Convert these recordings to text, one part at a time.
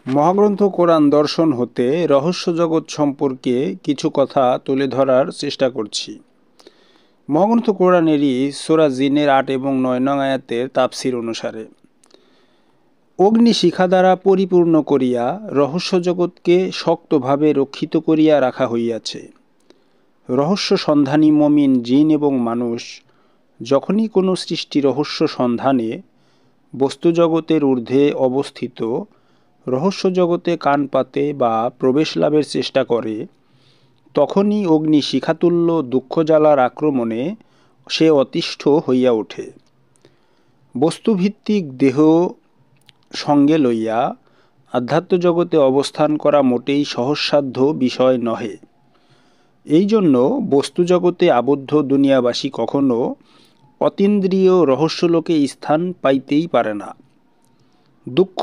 মহাগ্রন্থ কোরআন দর্শন হতে রহস্য জগৎ সম্পর্কে কিছু কথা তুলে ধরার চেষ্টা করছি। মহাগ্রন্থ কোরআনেরই সূরা জিনের ৮ এবং ৯ নং আয়াতের তাফসির অনুসারে অগ্নি শিখা দ্বারা পরিপূর্ণ করিয়া রহস্য জগৎকে শক্তভাবে রক্ষিত করিয়া রাখা হইয়াছে। রহস্য সন্ধানী মমিন জিন এবং মানুষ যখনই কোনো সৃষ্টি রহস্য সন্ধানে বস্তুজগতের ঊর্ধ্বে অবস্থিত রহস্য জগতে কান পাতে বা প্রবেশ লাভের চেষ্টা করে, তখনই অগ্নি শিখাতুল্য দুঃখজ্বালার আক্রমণে সে অতিষ্ঠ হইয়া ওঠে। বস্তুভিত্তিক দেহ সঙ্গে লইয়া আধ্যাত্ম জগতে অবস্থান করা মোটেই সহজসাধ্য বিষয় নহে। এই জন্য বস্তুজগতে আবদ্ধ দুনিয়াবাসী কখনো অতীন্দ্রিয় রহস্যলোকে স্থান পাইতেই পারে না। দুঃখ,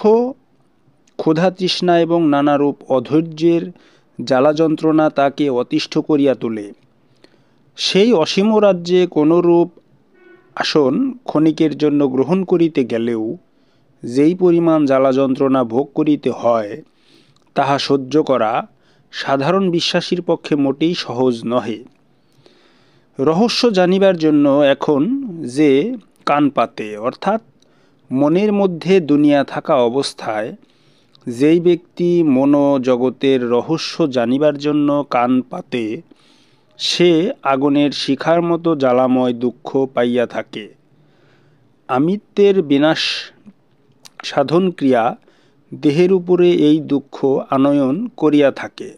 ক্ষুধা, তৃষ্ণা এবং নানারূপ অধৈর্যের জ্বালা যন্ত্রণা তাকে অতিষ্ঠ করিয়া তোলে। সেই অসীম রাজ্যে কোনরূপ আসন ক্ষণিকের জন্য গ্রহণ করিতে গেলেও যেই পরিমাণ জ্বালা যন্ত্রণা ভোগ করিতে হয়, তাহা সহ্য করা সাধারণ বিশ্বাসীর পক্ষে মোটেই সহজ নহে। রহস্য জানিবার জন্য এখন যে কান পাতে, অর্থাৎ মনের মধ্যে দুনিয়া থাকা অবস্থায় যেই ব্যক্তি মনোজগতের রহস্য জানিবার জন্য কান পাতে, সে আগুনের শিখার মতো জ্বালাময় দুঃখ পাইয়া থাকে। আমিত্বের বিনাশ সাধন ক্রিয়া দেহের উপরে এই দুঃখ আনয়ন করিয়া থাকে।